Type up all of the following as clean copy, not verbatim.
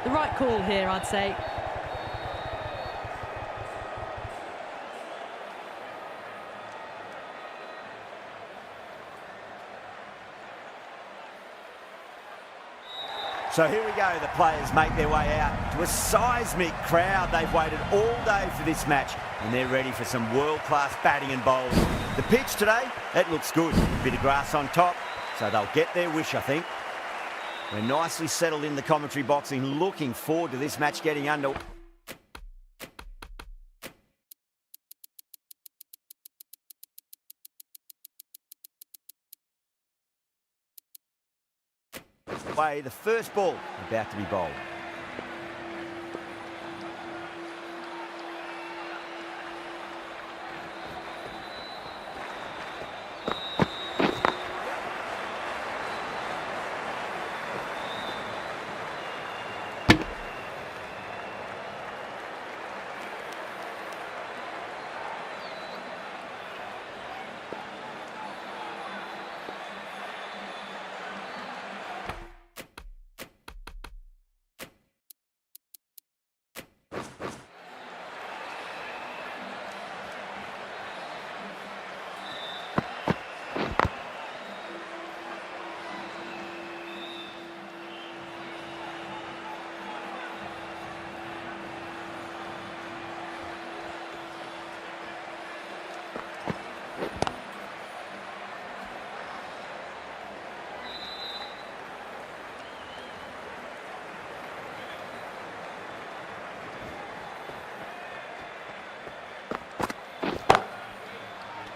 The right call here, I'd say. So here we go, the players make their way out to a seismic crowd. They've waited all day for this match and they're ready for some world-class batting and bowling. The pitch today, it looks good. A bit of grass on top, so they'll get their wish, I think. We're nicely settled in the commentary box and looking forward to this match getting under. Way, the first ball about to be bowled.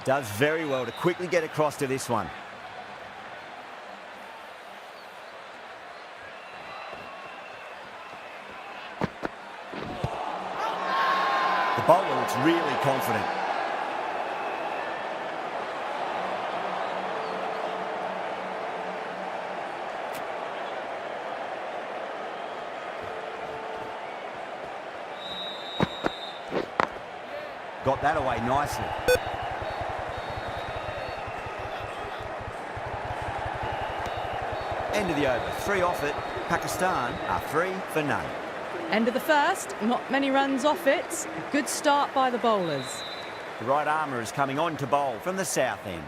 Does very well to quickly get across to this one. The bowler looks really confident. Got that away nicely. End of the over, 3 off it. Pakistan are 3 for none. End of the first, not many runs off it. Good start by the bowlers. The right armour is coming on to bowl from the south end.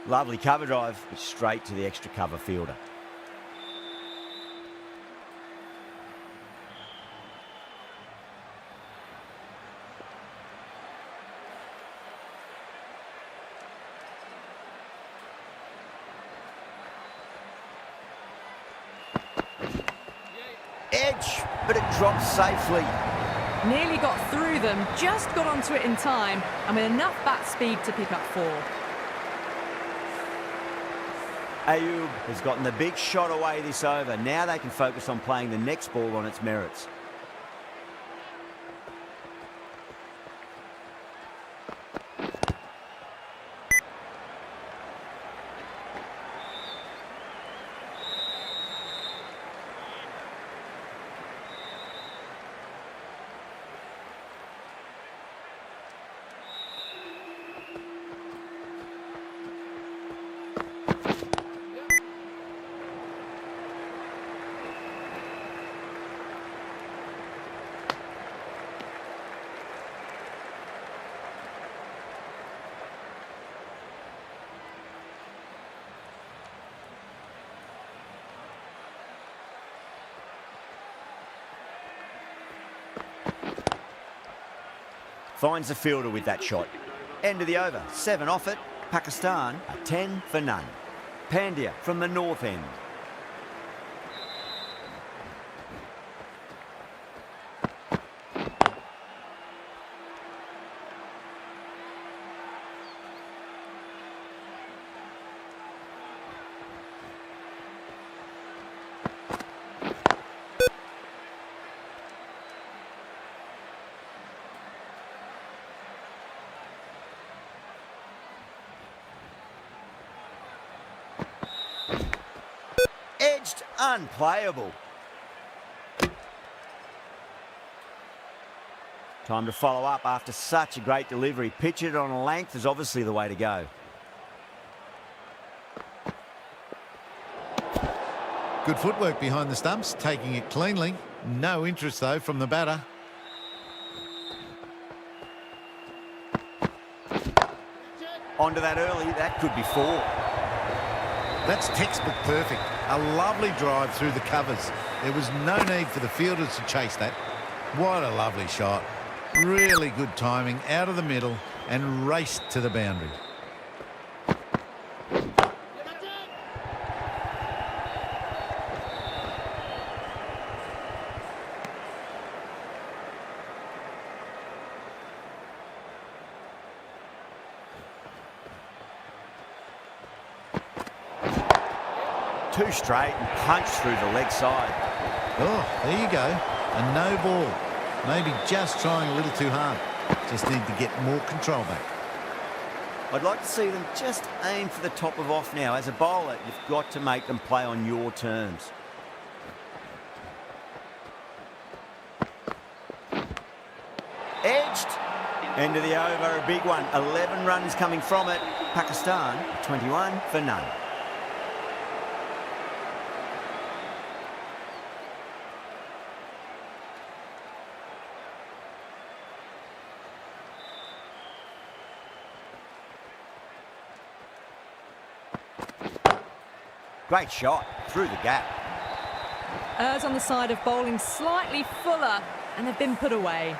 Lovely cover drive, but straight to the extra cover fielder. Edge, but it drops safely. Nearly got through them, just got onto it in time, and with enough bat speed to pick up 4. Ayub has gotten the big shot away this over. Now they can focus on playing the next ball on its merits. Finds the fielder with that shot. End of the over, 7 off it. Pakistan are 10 for none. Pandya from the north end. Edged, unplayable. Time to follow up after such a great delivery. Pitch it on a length is obviously the way to go. Good footwork behind the stumps, taking it cleanly. No interest, though, from the batter. Onto that early, that could be 4. That's textbook perfect. A lovely drive through the covers. There was no need for the fielders to chase that. What a lovely shot. Really good timing, out of the middle, and raced to the boundary. Two straight and punched through the leg side. Oh, there you go. A no ball. Maybe just trying a little too hard. Just need to get more control back. I'd like to see them just aim for the top of off now. As a bowler, you've got to make them play on your terms. Edged. End of the over, a big one. 11 runs coming from it. Pakistan, 21 for none. Great shot through the gap. Errs on the side of bowling slightly fuller, and they've been put away.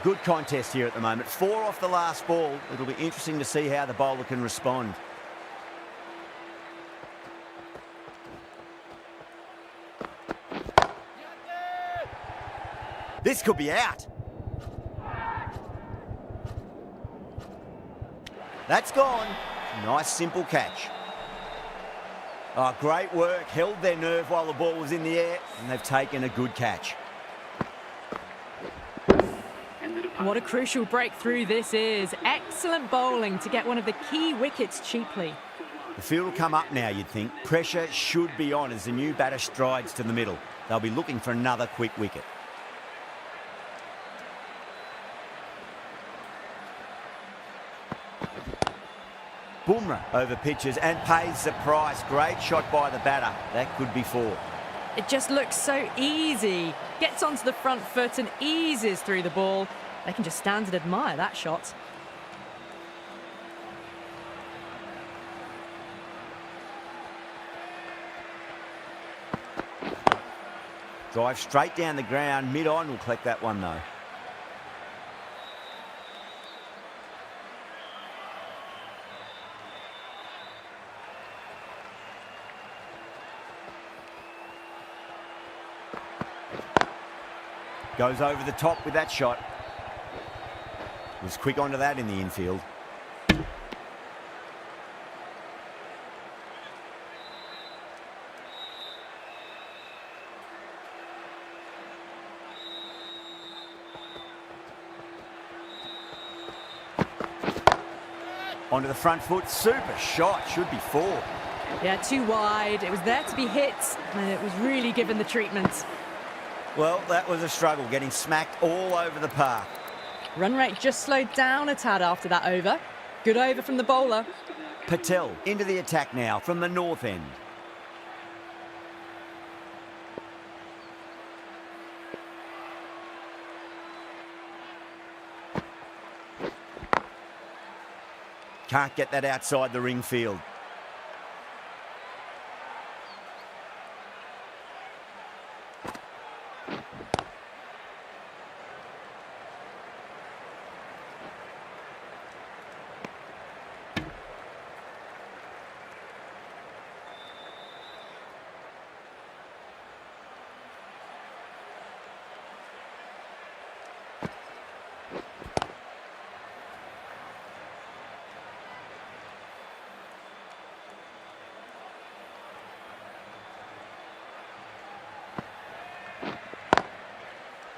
Good contest here at the moment. 4 off the last ball. It'll be interesting to see how the bowler can respond. This could be out. That's gone. Nice, simple catch. Oh, great work. Held their nerve while the ball was in the air, and they've taken a good catch. What a crucial breakthrough this is. Excellent bowling to get one of the key wickets cheaply. The field will come up now, you'd think. Pressure should be on as the new batter strides to the middle. They'll be looking for another quick wicket. Bumrah over pitches and pays the price. Great shot by the batter. That could be 4. It just looks so easy. Gets onto the front foot and eases through the ball. They can just stand and admire that shot. Drive straight down the ground. Mid-on will collect that one though. Goes over the top with that shot. Was quick onto that in the infield. Onto the front foot. Super shot. Should be 4. Yeah, too wide. It was there to be hit, and it was really given the treatment. Well, that was a struggle, getting smacked all over the park. Run rate just slowed down a tad after that over. Good over from the bowler. Patel into the attack now from the north end. Can't get that outside the ring field.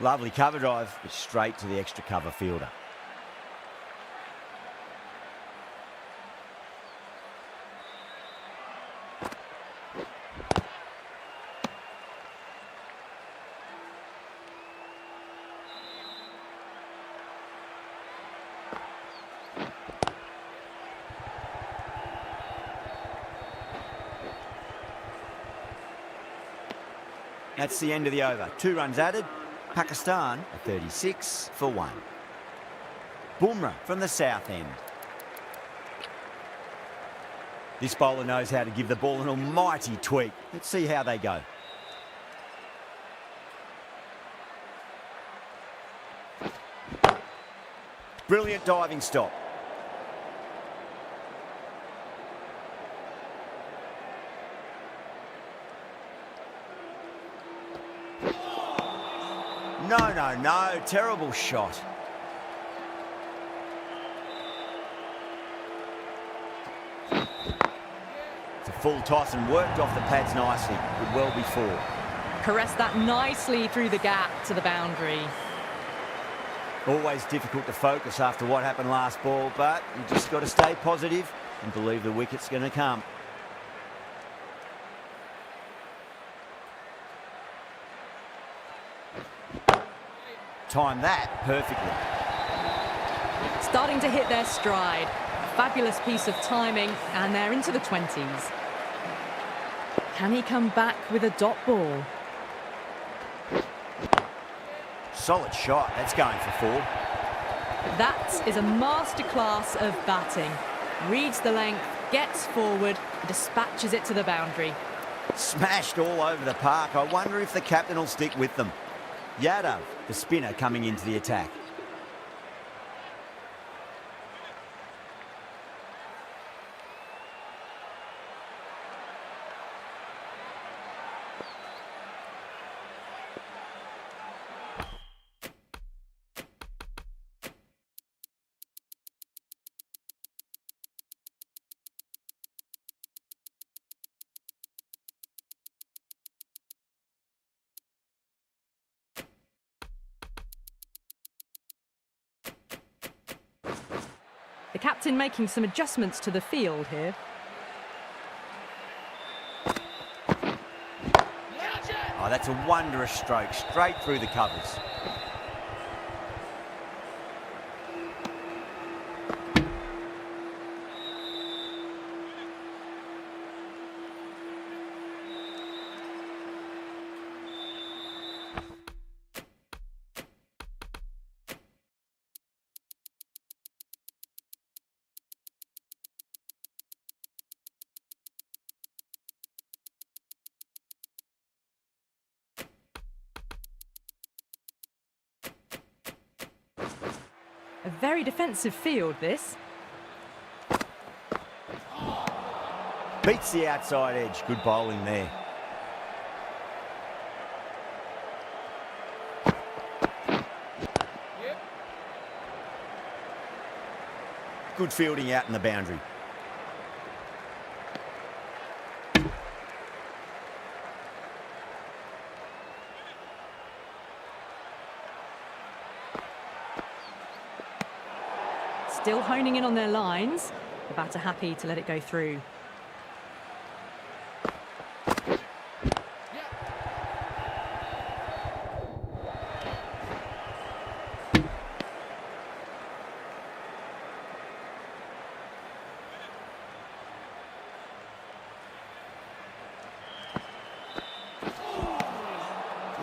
Lovely cover drive, but straight to the extra cover fielder. That's the end of the over. 2 runs added. Pakistan are 36 for 1. Bumrah from the south end. This bowler knows how to give the ball an almighty tweak. Let's see how they go. Brilliant diving stop. No. Terrible shot. It's a full toss and worked off the pads nicely. Could well be 4. Caressed that nicely through the gap to the boundary. Always difficult to focus after what happened last ball, but you just got to stay positive and believe the wicket's going to come. Time that perfectly. Starting to hit their stride. A fabulous piece of timing, and they're into the 20s. Can he come back with a dot ball? Solid shot. That's going for 4. That is a masterclass of batting. Reads the length, gets forward, and dispatches it to the boundary. Smashed all over the park. I wonder if the captain will stick with them. Yadav, the spinner, coming into the attack. The captain making some adjustments to the field here. Oh, that's a wondrous stroke, straight through the covers. A very defensive field, this. Beats the outside edge. Good bowling there. Good fielding out in the boundary. Still honing in on their lines. The batter happy to let it go through.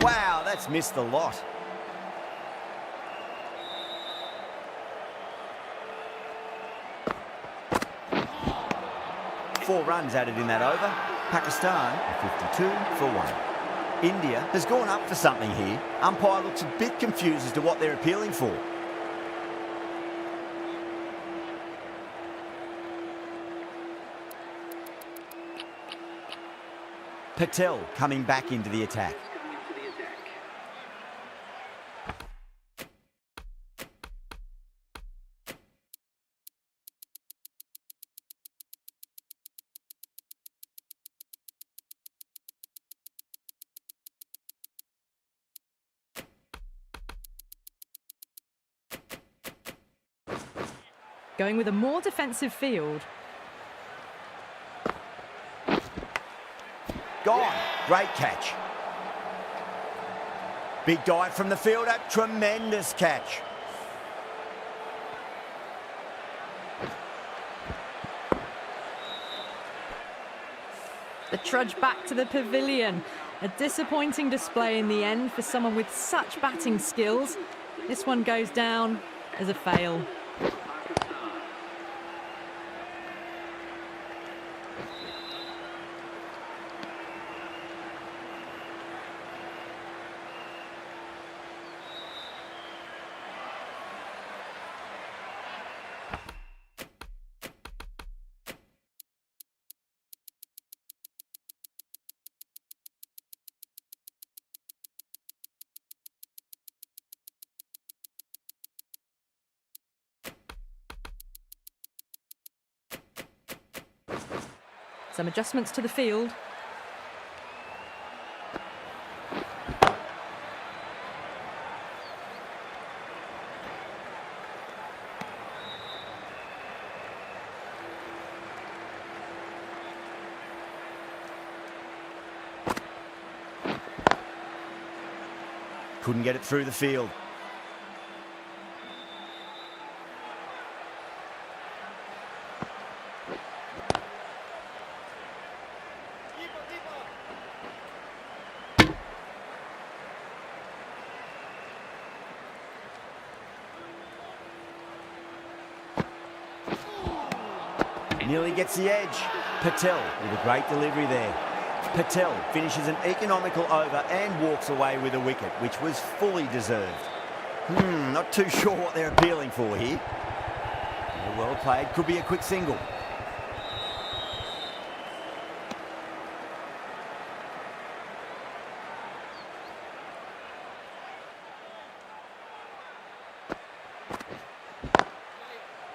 Wow, that's missed the lot. Four runs added in that over. Pakistan are 52 for 1. India has gone up for something here. Umpire looks a bit confused as to what they're appealing for. Patel coming back into the attack. Going with a more defensive field. Gone. Great catch. Big dive from the fielder. Tremendous catch. The trudge back to the pavilion. A disappointing display in the end for someone with such batting skills. This one goes down as a fail. Some adjustments to the field. Couldn't get it through the field. Nearly gets the edge. Patel with a great delivery there. Patel finishes an economical over and walks away with a wicket, which was fully deserved. Not too sure what they're appealing for here. Well played, could be a quick single.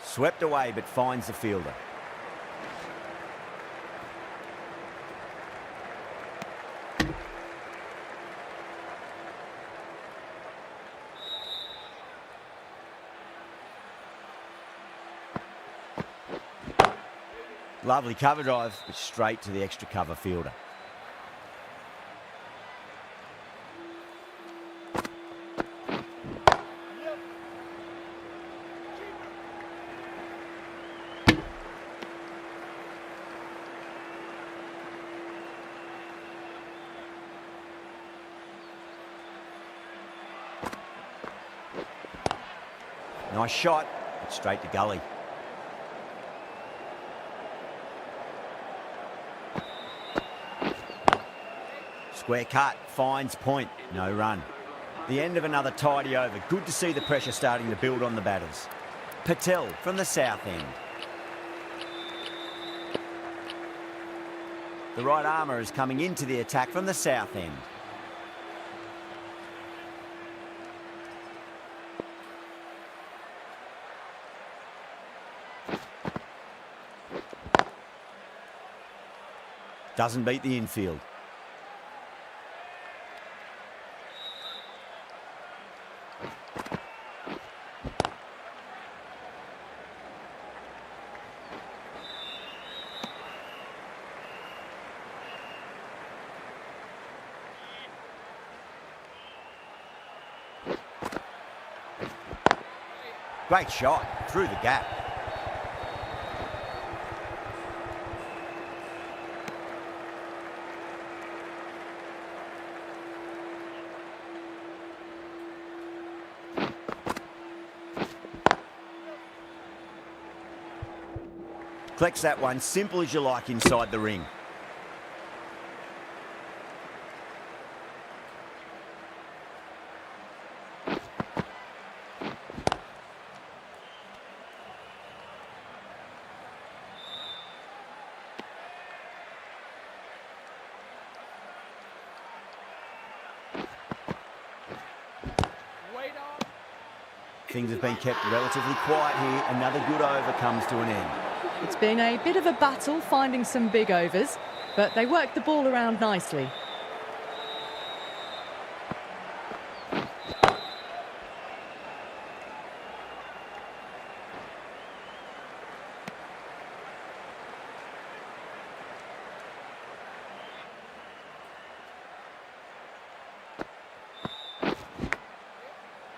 Swept away but finds the fielder. Lovely cover drive, but straight to the extra cover fielder. Nice shot, but straight to gully. Square cut, finds point, no run. The end of another tidy over. Good to see the pressure starting to build on the batters. Patel from the south end. The right armour is coming into the attack from the south end. Doesn't beat the infield. Great shot through the gap. Collects that one, simple as you like, inside the ring. Things have been kept relatively quiet here. Another good over comes to an end. It's been a bit of a battle finding some big overs, but they worked the ball around nicely.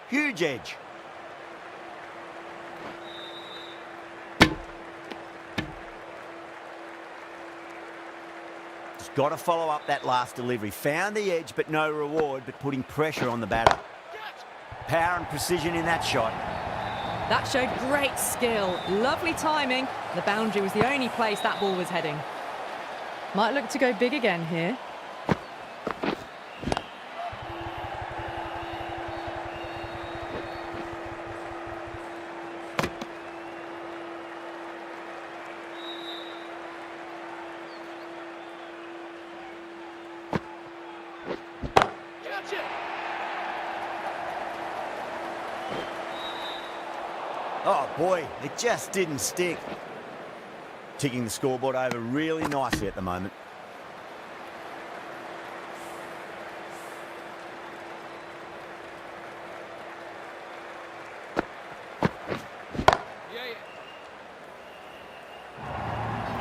Huge edge. He's got to follow up that last delivery. Found the edge, but no reward, but putting pressure on the batter. Power and precision in that shot. That showed great skill. Lovely timing. The boundary was the only place that ball was heading. Might look to go big again here. Oh boy, it just didn't stick. Ticking the scoreboard over really nicely at the moment.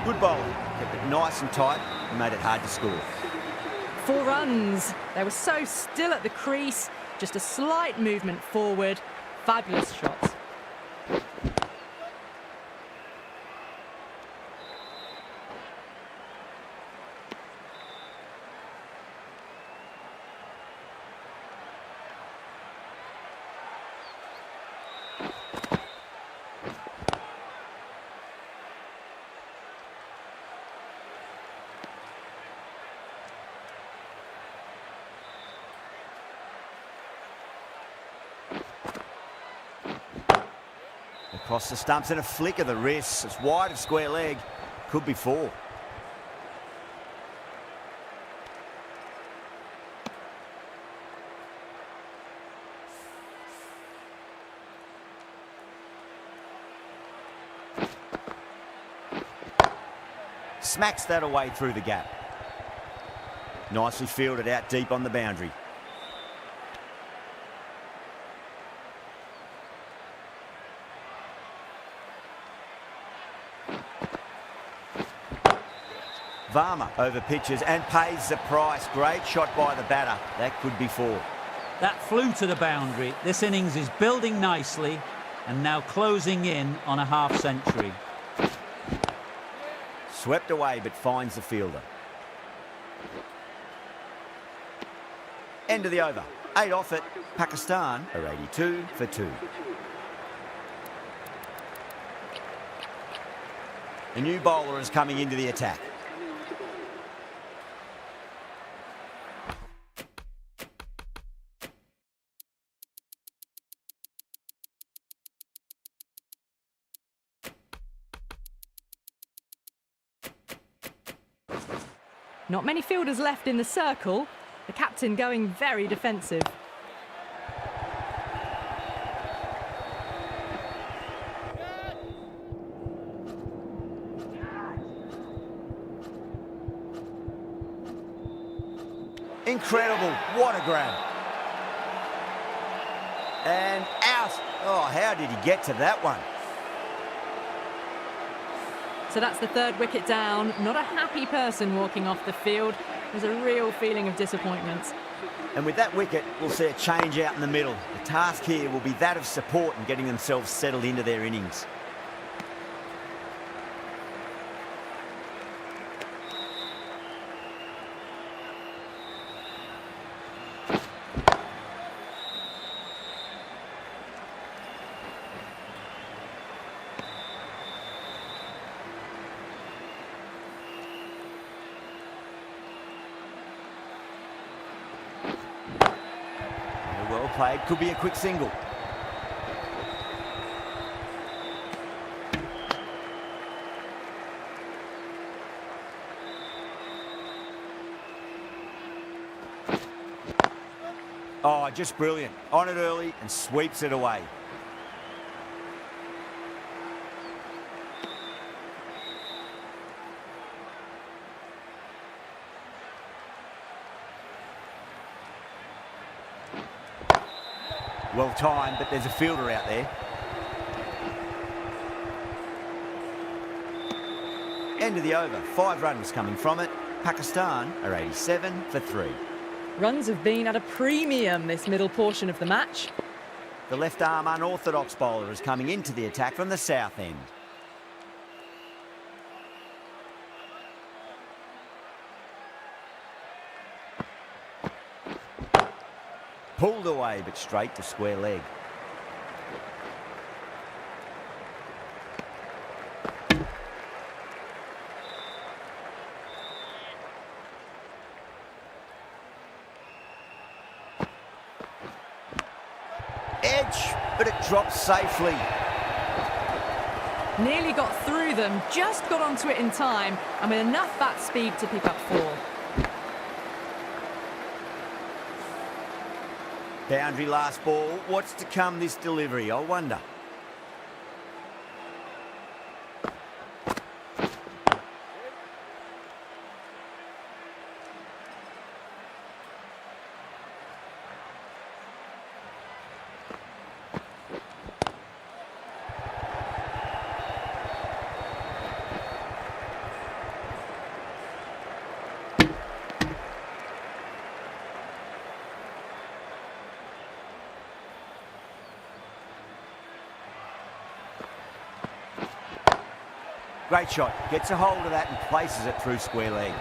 Good bowling, kept it nice and tight and made it hard to score. 4 runs. They were so still at the crease. Just a slight movement forward. Fabulous shots. Across the stumps and a flick of the wrist. It's wide of square leg. Could be 4. Smacks that away through the gap. Nicely fielded out deep on the boundary. Varma over pitches and pays the price. Great shot by the batter. That could be 4. That flew to the boundary. This innings is building nicely and now closing in on a half-century. Swept away but finds the fielder. End of the over. 8 off it. Pakistan are 82 for 2. A new bowler is coming into the attack. Not many fielders left in the circle. The captain going very defensive. Incredible. What a grab. And out. Oh, how did he get to that one? So that's the 3rd wicket down. Not a happy person walking off the field. There's a real feeling of disappointment. And with that wicket, we'll see a change out in the middle. The task here will be that of support and getting themselves settled into their innings. Well played, could be a quick single. Oh, just brilliant. On it early and sweeps it away. Well timed, but there's a fielder out there. End of the over. 5 runs coming from it. Pakistan are 87 for 3. Runs have been at a premium this middle portion of the match. The left-arm unorthodox bowler is coming into the attack from the south end. Pulled away, but straight to square leg. Edge, but it drops safely. Nearly got through them, just got onto it in time, and with enough bat speed to pick up 4. Boundary last ball. What's to come this delivery, I wonder? Great shot. Gets a hold of that and places it through square leg.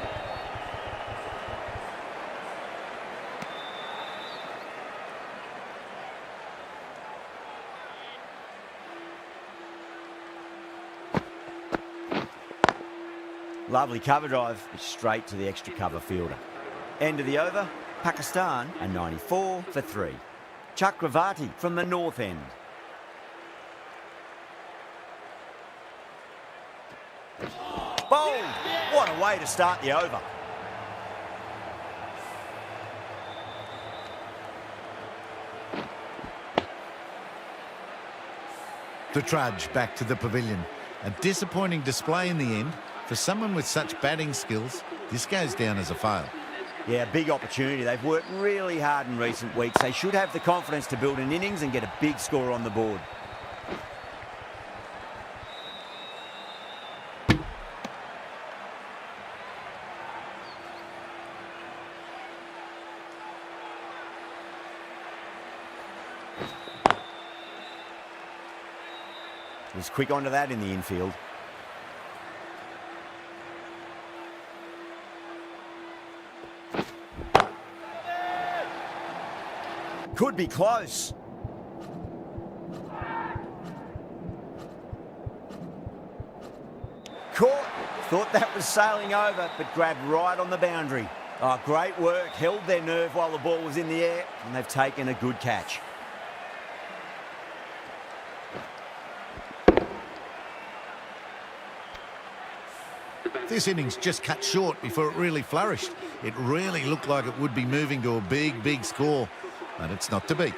Lovely cover drive, but straight to the extra cover fielder. End of the over, Pakistan a 94 for 3. Chakravarti from the north end. Bowled! What a way to start the over. The trudge back to the pavilion. A disappointing display in the end. For someone with such batting skills, this goes down as a fail. Yeah, big opportunity. They've worked really hard in recent weeks. They should have the confidence to build an innings and get a big score on the board. Was quick onto that in the infield. Could be close. Caught. Thought that was sailing over, but grabbed right on the boundary. Oh, great work. Held their nerve while the ball was in the air, and they've taken a good catch. This innings just cut short before it really flourished. It really looked like it would be moving to a big, big score, but it's not to be.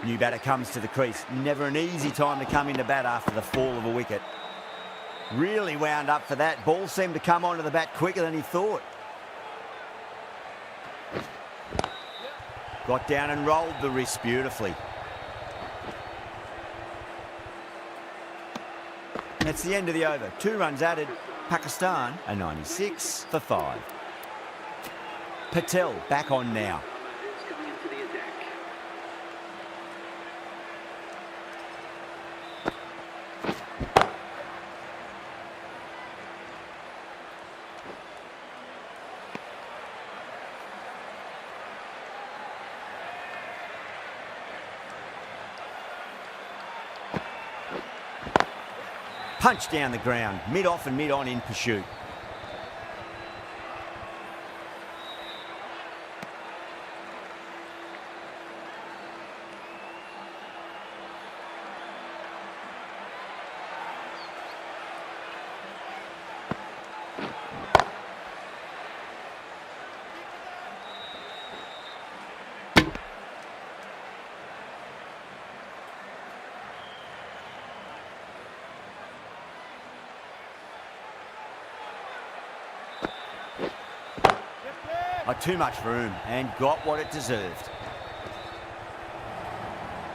New batter comes to the crease. Never an easy time to come into bat after the fall of a wicket. Really wound up for that. Ball seemed to come onto the bat quicker than he thought. Got down and rolled the wrist beautifully. That's the end of the over. 2 runs added. Pakistan a 96 for 5. Patel back on now. Punch down the ground, mid-off and mid-on in pursuit. Too much room and got what it deserved.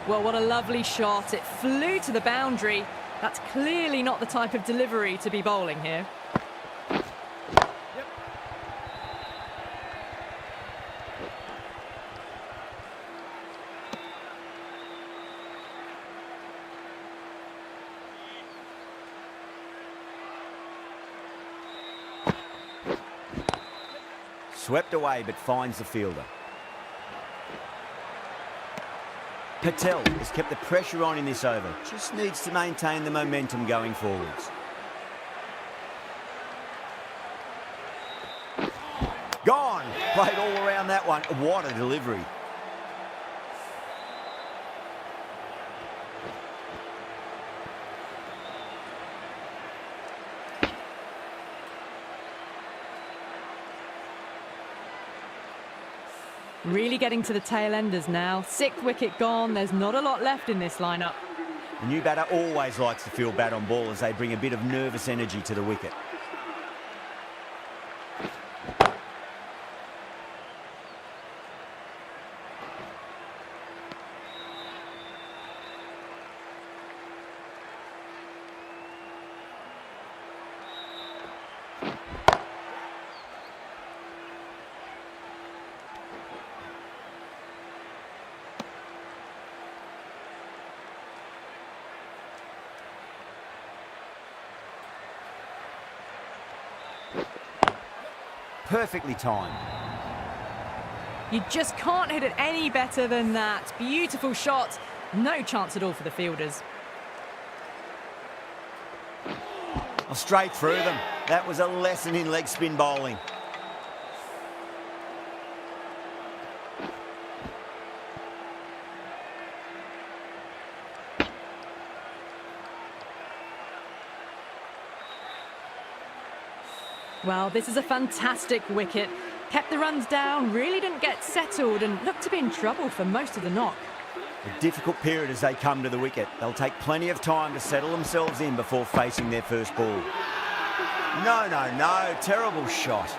Well, what a lovely shot. It flew to the boundary. That's clearly not the type of delivery to be bowling here. Swept away, but finds the fielder. Patel has kept the pressure on in this over. Just needs to maintain the momentum going forwards. Gone! Played all around that one. What a delivery. Really getting to the tail enders now. 6th wicket gone. There's not a lot left in this lineup. The new batter always likes to feel bat on ball as they bring a bit of nervous energy to the wicket. Perfectly timed. You just can't hit it any better than that. Beautiful shot. No chance at all for the fielders. Oh, straight through them. That was a lesson in leg spin bowling. Well, this is a fantastic wicket. Kept the runs down, really didn't get settled and looked to be in trouble for most of the knock. A difficult period as they come to the wicket. They'll take plenty of time to settle themselves in before facing their first ball. No. Terrible shot.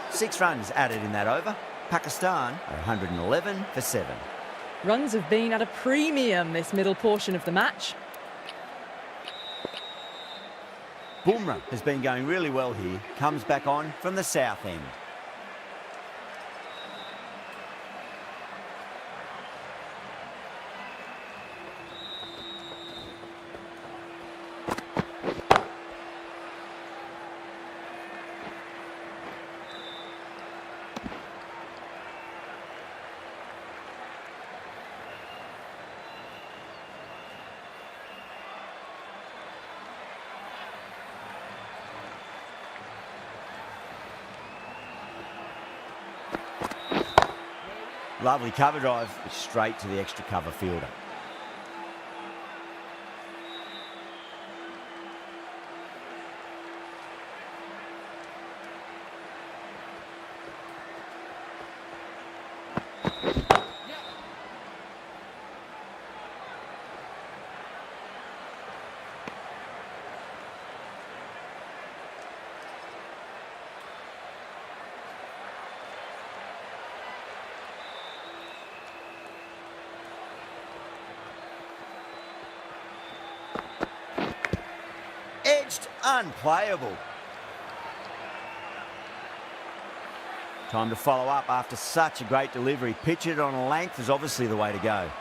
6 runs added in that over. Pakistan are 111 for 7. Runs have been at a premium this middle portion of the match. Bumrah has been going really well here. Comes back on from the south end. Lovely cover drive, straight to the extra cover fielder. Edged, unplayable. Time to follow up after such a great delivery. Pitch it on a length is obviously the way to go.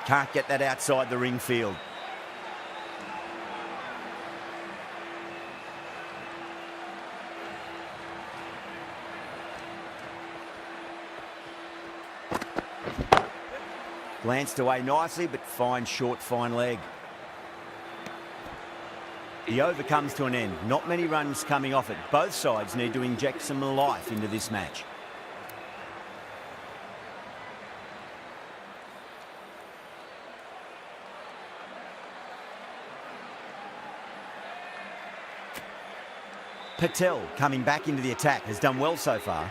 Can't get that outside the ring field. Glanced away nicely, but fine short, fine leg. The over comes to an end. Not many runs coming off it. Both sides need to inject some life into this match. Patel, coming back into the attack, has done well so far.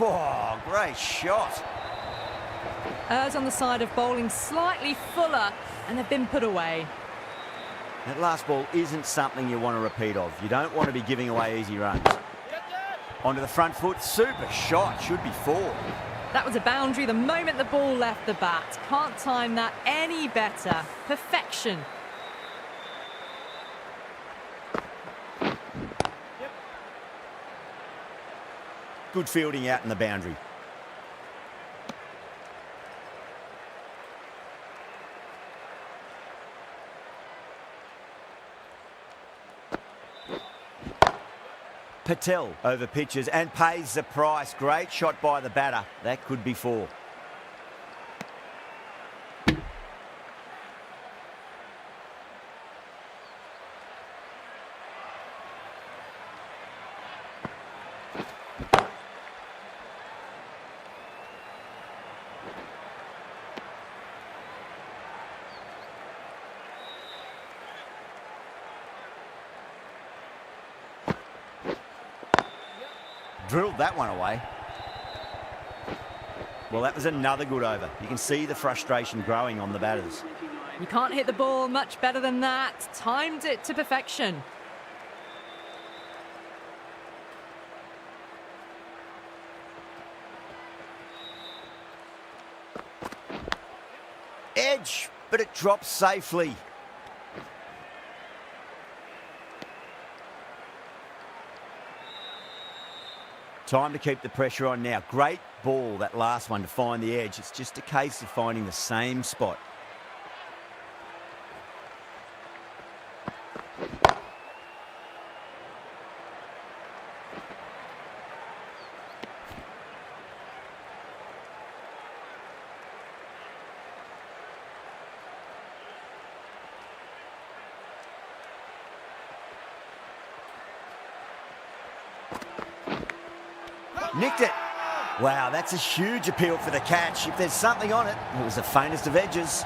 Oh, great shot. Errs on the side of bowling slightly fuller and they've been put away. That last ball isn't something you want to repeat of. You don't want to be giving away easy runs. Onto the front foot, super shot, should be 4. That was a boundary the moment the ball left the bat. Can't time that any better. Perfection. Good fielding out in the boundary. Patel over pitches and pays the price. Great shot by the batter. That could be 4. Drilled that one away. Well, that was another good over. You can see the frustration growing on the batters. You can't hit the ball much better than that. Timed it to perfection. Edge, but it drops safely. Time to keep the pressure on now. Great ball, that last one, to find the edge. It's just a case of finding the same spot. Nicked it. Wow, that's a huge appeal for the catch. If there's something on it, it was the faintest of edges.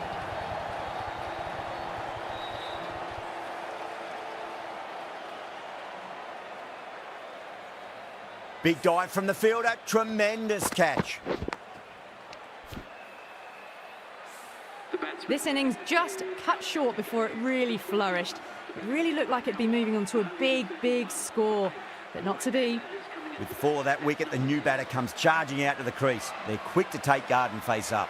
Big dive from the fielder. Tremendous catch. This innings just cut short before it really flourished. It really looked like it'd be moving on to a big, big score, but not to be. With the fall of that wicket, the new batter comes charging out to the crease. They're quick to take guard and face up.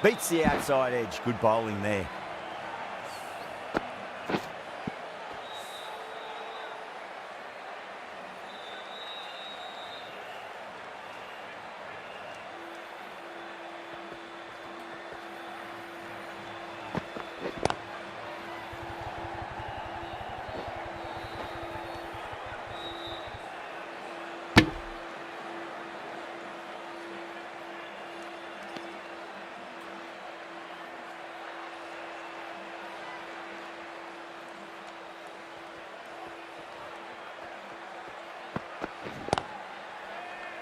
Beats the outside edge. Good bowling there.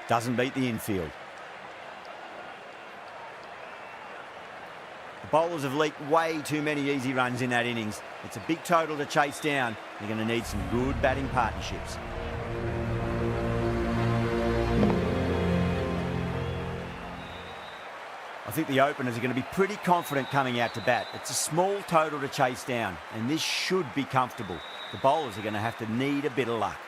Doesn't beat the infield. The bowlers have leaked way too many easy runs in that innings. It's a big total to chase down. They're going to need some good batting partnerships. I think the openers are going to be pretty confident coming out to bat. It's a small total to chase down, and this should be comfortable. The bowlers are going to have to need a bit of luck.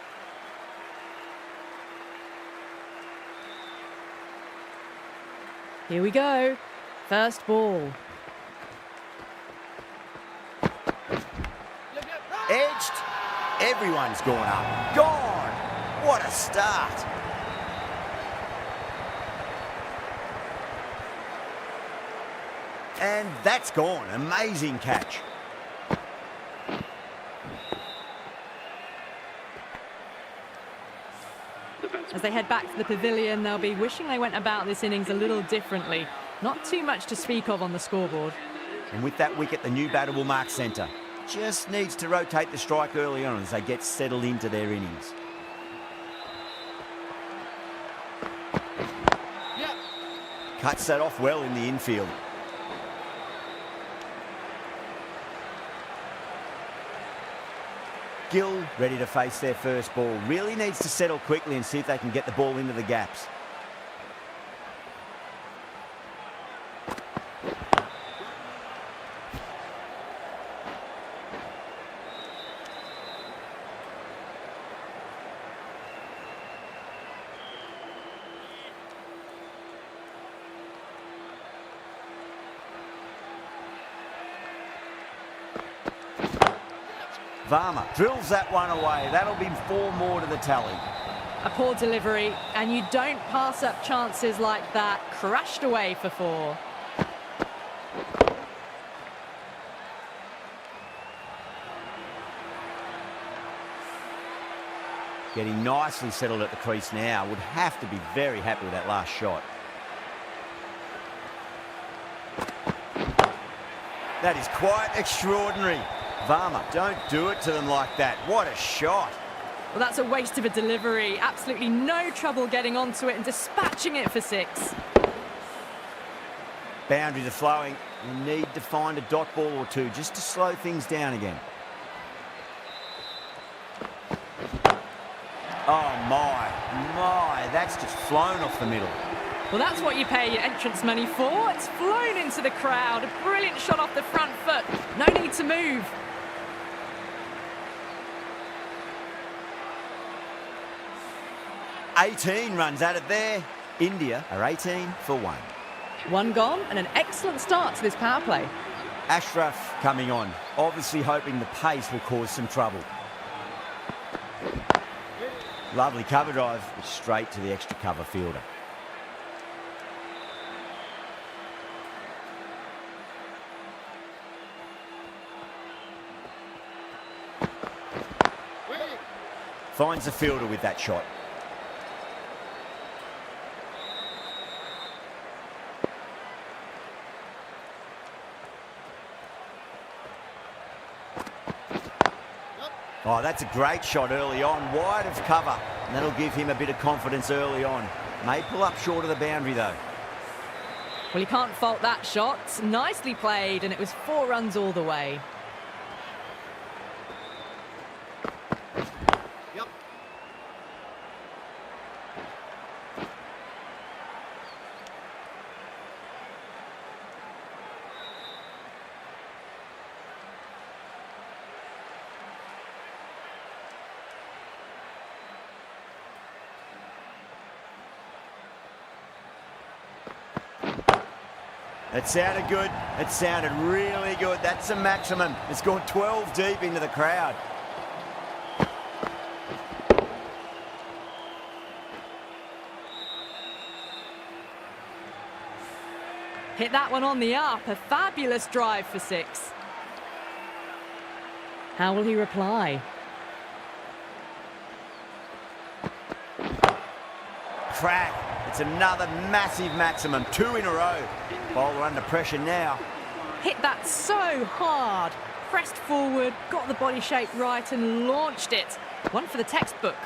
Here we go. First ball. Edged. Everyone's gone up. Gone. What a start. And that's gone. Amazing catch. As they head back to the pavilion, they'll be wishing they went about this innings a little differently. Not too much to speak of on the scoreboard. And with that wicket, the new batter will mark centre. Just needs to rotate the strike early on as they get settled into their innings. Cuts that off well in the infield. Gill ready to face their first ball. Really needs to settle quickly and see if they can get the ball into the gaps. Varma drills that one away. That'll be 4 more to the tally. A poor delivery, and you don't pass up chances like that. Crushed away for 4. Getting nicely settled at the crease now. Would have to be very happy with that last shot. That is quite extraordinary. Varma, don't do it to them like that. What a shot. Well, that's a waste of a delivery. Absolutely no trouble getting onto it and dispatching it for 6. Boundaries are flowing. You need to find a dot ball or two just to slow things down again. Oh, my, that's just flown off the middle. Well, that's what you pay your entrance money for. It's flown into the crowd. A brilliant shot off the front foot. No need to move. "18" runs at it there. India are 18 for 1. 1 gone and an excellent start to this power play. Ashraf coming on, obviously hoping the pace will cause some trouble. Lovely cover drive, but straight to the extra cover fielder. Finds the fielder with that shot. Oh, that's a great shot early on, wide of cover. And that'll give him a bit of confidence early on. May pull up short of the boundary, though. Well, you can't fault that shot. Nicely played, and it was 4 runs all the way. It sounded good. It sounded really good. That's a maximum. It's gone 12 deep into the crowd. Hit that one on the up. A fabulous drive for 6. How will he reply? Crack. It's another massive maximum. 2 in a row. Bowler under pressure now. Hit that so hard. Pressed forward, got the body shape right and launched it. One for the textbook.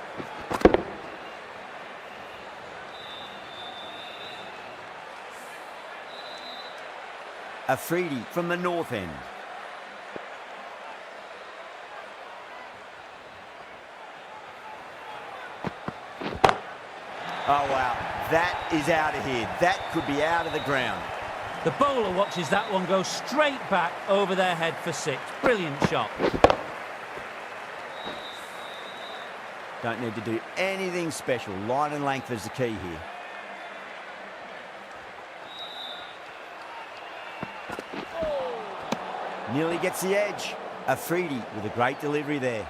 Afridi from the north end. Oh, wow. That is out of here. That could be out of the ground. The bowler watches that one go straight back over their head for 6. Brilliant shot. Don't need to do anything special. Line and length is the key here. Nearly gets the edge. Afridi with a great delivery there.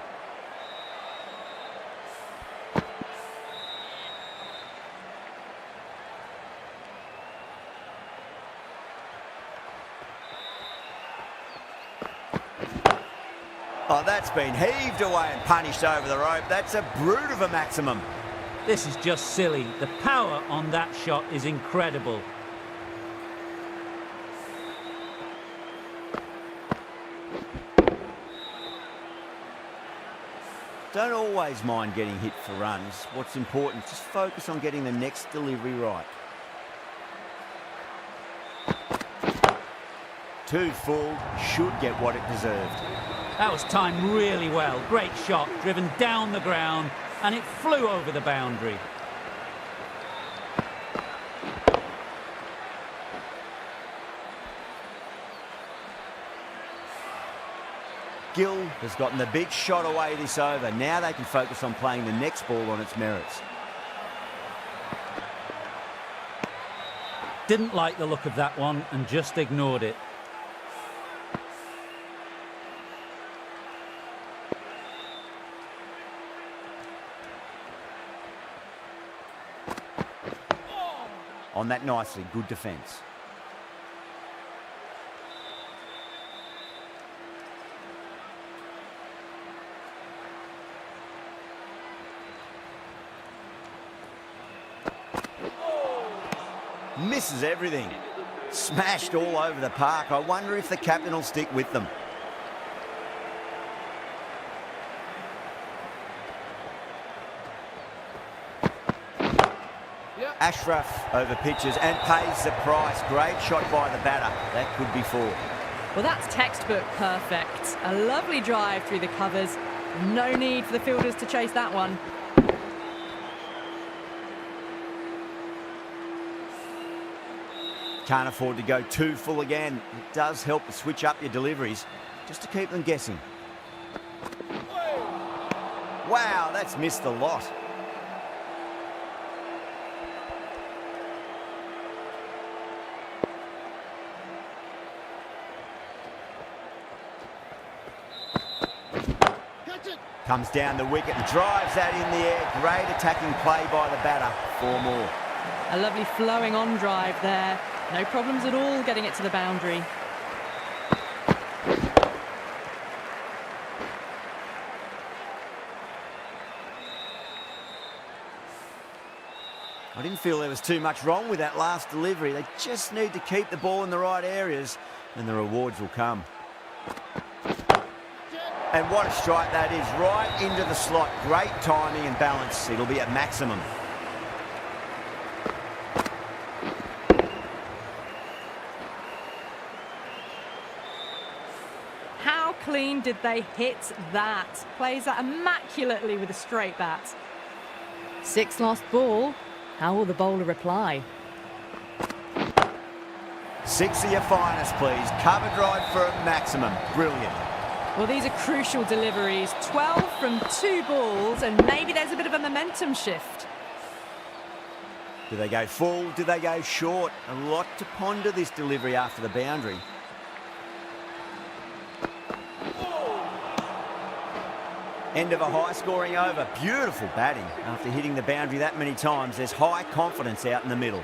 Oh, that's been heaved away and punished over the rope. That's a brute of a maximum. This is just silly. The power on that shot is incredible. Don't always mind getting hit for runs. What's important, just focus on getting the next delivery right. 2 full, should get what it deserved. That was timed really well. Great shot, driven down the ground, and it flew over the boundary. Gill has gotten the big shot away this over. Now they can focus on playing the next ball on its merits. Didn't like the look of that one and just ignored it. On that nicely, good defence. Misses everything. Smashed all over the park. I wonder if the captain will stick with them. Ashraf over pitches and pays the price. Great shot by the batter. That could be 4. Well, that's textbook perfect. A lovely drive through the covers. No need for the fielders to chase that one. Can't afford to go too full again. It does help to switch up your deliveries, just to keep them guessing. Wow, that's missed the lot. Comes down the wicket and drives that in the air. Great attacking play by the batter. 4 more. A lovely flowing on drive there. No problems at all getting it to the boundary. I didn't feel there was too much wrong with that last delivery. They just need to keep the ball in the right areas and the rewards will come. And what a strike that is, right into the slot. Great timing and balance. It'll be at maximum. How clean did they hit that? Plays that immaculately with a straight bat. 6 lost ball. How will the bowler reply? 6 of your finest, please. Cover drive for a maximum. Brilliant. Well, these are crucial deliveries. 12 from 2 balls, and maybe there's a bit of a momentum shift. Do they go full? Do they go short? A lot to ponder this delivery after the boundary. End of a high-scoring over. Beautiful batting. After hitting the boundary that many times, there's high confidence out in the middle.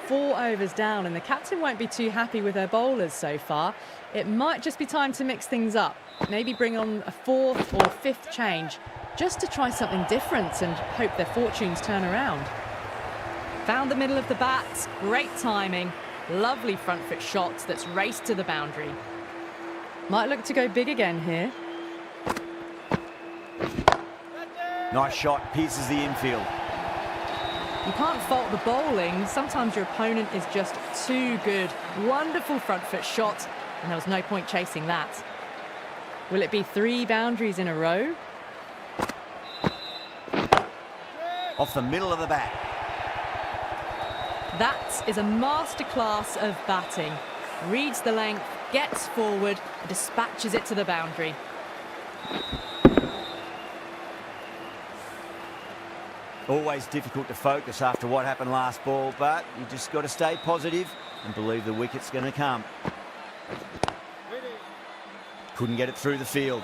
4 overs down, and the captain won't be too happy with her bowlers so far. It might just be time to mix things up. Maybe bring on a 4th or 5th change, just to try something different and hope their fortunes turn around. Found the middle of the bat. Great timing. Lovely front foot shots that's raced to the boundary. Might look to go big again here. Nice shot, pierces the infield. You can't fault the bowling. Sometimes your opponent is just too good. Wonderful front foot shot, and there was no point chasing that. Will it be 3 boundaries in a row? Off the middle of the bat. That is a masterclass of batting. Reads the length, gets forward, and dispatches it to the boundary. Always difficult to focus after what happened last ball, but you just got to stay positive and believe the wicket's going to come. Couldn't get it through the field.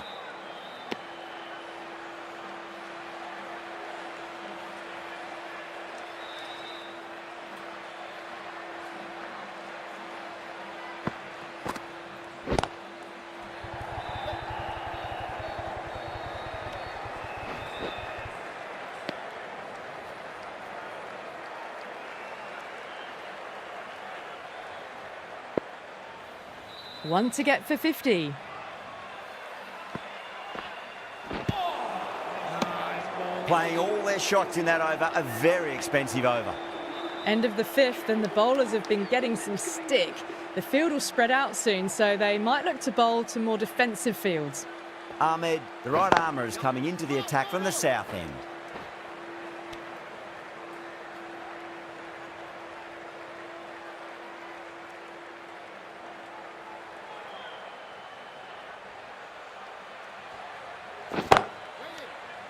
One to get for 50. Playing all their shots in that over, a very expensive over. End of the 5th, and the bowlers have been getting some stick. The field will spread out soon, so they might look to bowl to more defensive fields. Ahmed, the right armour, is coming into the attack from the south end.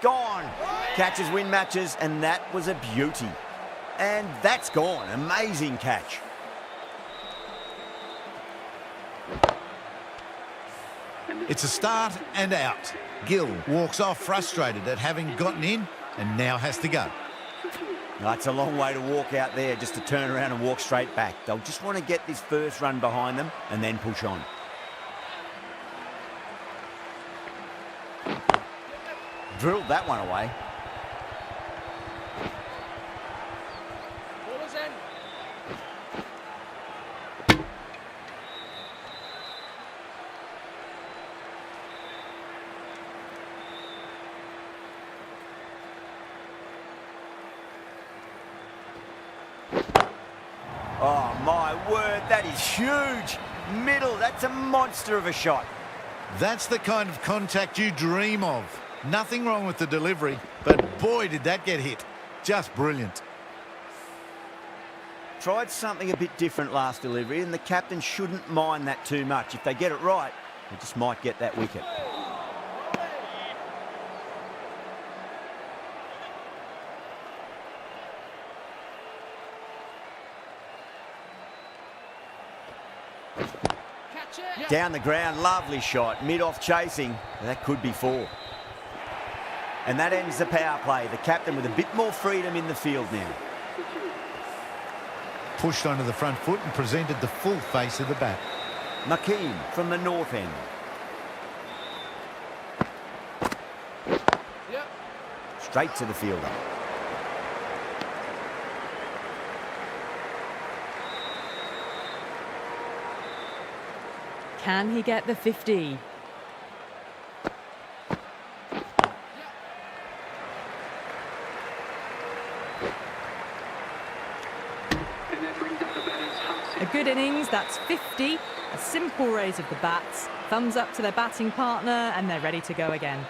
Gone. Catches win matches, and that was a beauty. And that's gone. Amazing catch. It's a start and out. Gill walks off frustrated at having gotten in and now has to go. That's a long way to walk out there just to turn around and walk straight back. They'll just want to get this first run behind them and then push on. Drilled that one away. Oh, my word, that is huge. Middle, that's a monster of a shot. That's the kind of contact you dream of. Nothing wrong with the delivery, but boy, did that get hit. Just brilliant. Tried something a bit different last delivery, and the captain shouldn't mind that too much. If they get it right, they just might get that wicket. Down the ground, lovely shot. Mid-off chasing. That could be 4. And that ends the power play. The captain with a bit more freedom in the field now. Pushed onto the front foot and presented the full face of the bat. McKean from the north end. Straight to the fielder. Can he get the 50? A good innings, that's 50. A simple raise of the bats. Thumbs up to their batting partner, and they're ready to go again.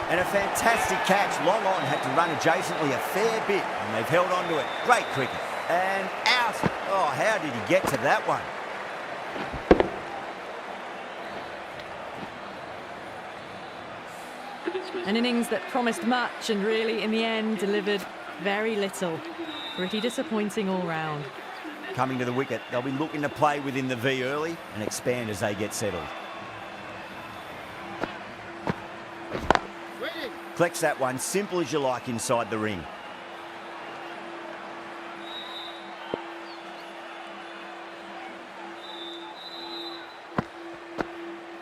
And a fantastic catch. Long on had to run adjacently a fair bit, and they've held on to it. Great cricket. And out. Oh, how did he get to that one? An innings that promised much and really, in the end, delivered very little. Pretty disappointing all round. Coming to the wicket, they'll be looking to play within the V early and expand as they get settled. Collects that one, simple as you like, inside the ring.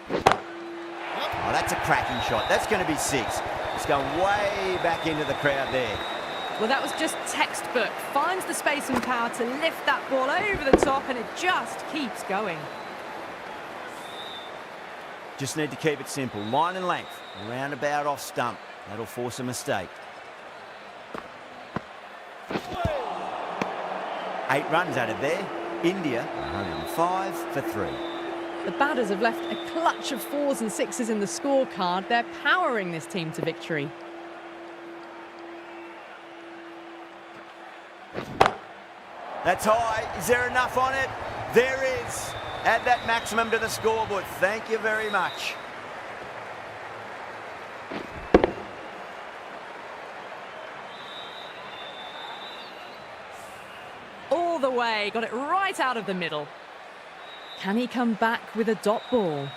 Oh, that's a cracking shot. That's going to be 6. It's going way back into the crowd there. Well, that was just textbook. Finds the space and power to lift that ball over the top, and it just keeps going. Just need to keep it simple. Line and length, roundabout off stump. That'll force a mistake. 8 runs out of there. India, 105 for 3. The batters have left a clutch of 4s and 6s in the scorecard. They're powering this team to victory. That's high. Is there enough on it? There is. Add that maximum to the scoreboard. Thank you very much. All the way, got it right out of the middle. Can he come back with a dot ball?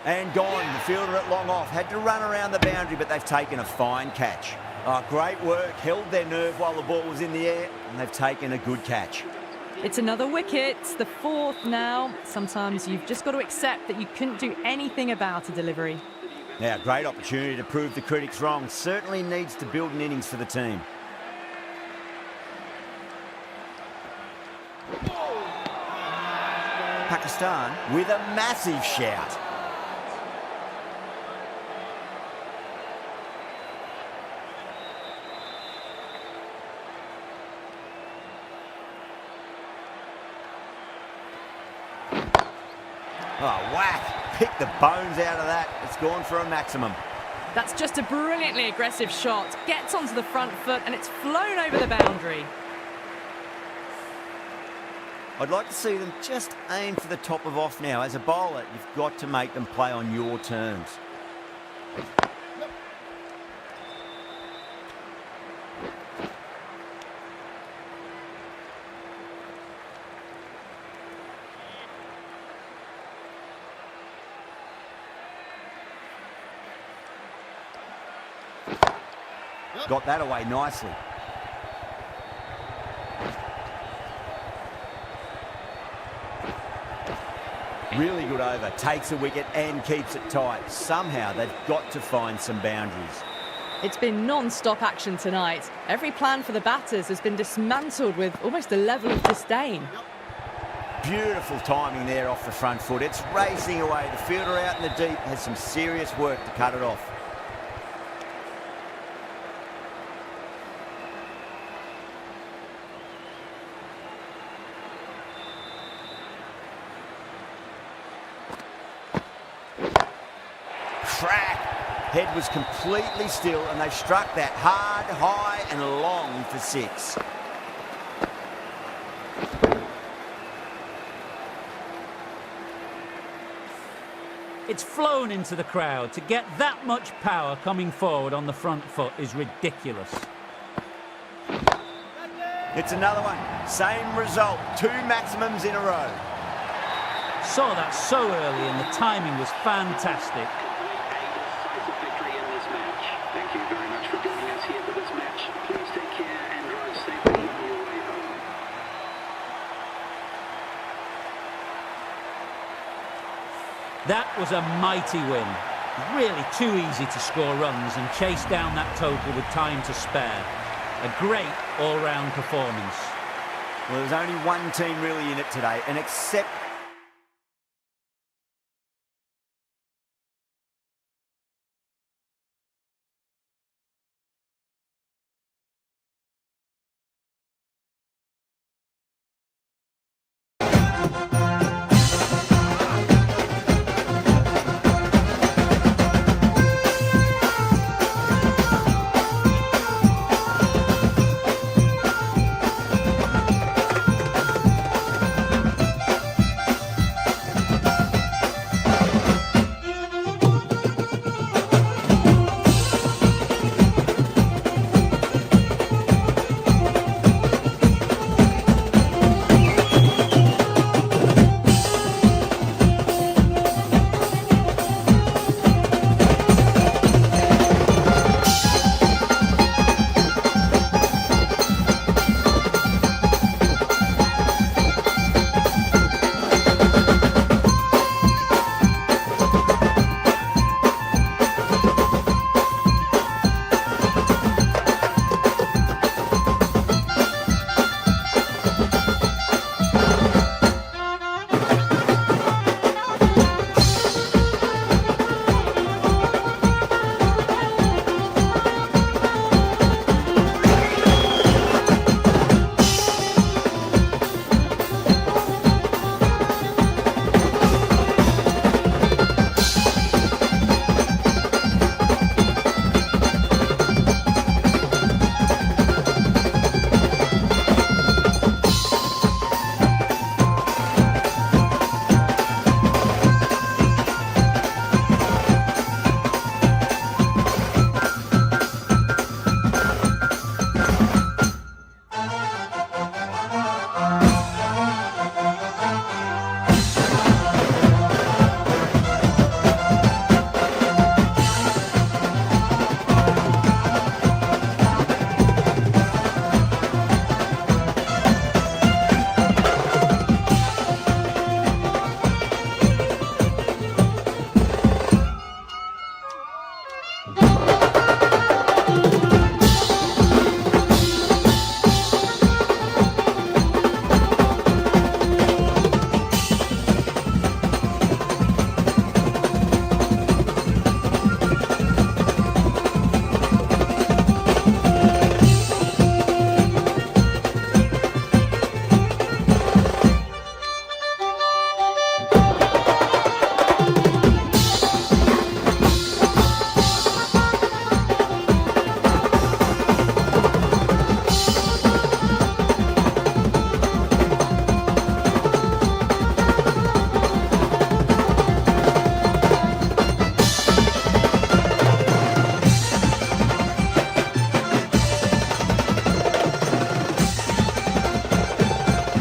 And gone. The fielder at long off. Had to run around the boundary, but they've taken a fine catch. Oh, great work. Held their nerve while the ball was in the air, and they've taken a good catch. It's another wicket, the 4th now. Sometimes you've just got to accept that you couldn't do anything about a delivery. Now, great opportunity to prove the critics wrong. Certainly needs to build an innings for the team. Pakistan with a massive shout. Oh, whack. Pick the bones out of that. It's gone for a maximum. That's just a brilliantly aggressive shot. Gets onto the front foot and it's flown over the boundary. I'd like to see them just aim for the top of off now. As a bowler, you've got to make them play on your terms. Got that away nicely. Really good over, takes a wicket and keeps it tight. Somehow they've got to find some boundaries. It's been non-stop action tonight. Every plan for the batters has been dismantled with almost a level of disdain. Beautiful timing there off the front foot. It's racing away. The fielder out in the deep has some serious work to cut it off. Crack! Head was completely still and they struck that hard, high and long for 6. It's flown into the crowd. To get that much power coming forward on the front foot is ridiculous. It's another one. Same result. 2 maximums in a row. Saw that so early and the timing was fantastic. Victory in this match. Thank you very much for joining us here for this match. Please take care and drive safely on your way home. That was a mighty win. Really too easy to score runs and chase down that total with time to spare. A great all-round performance. Well, there's only one team really in it today, and except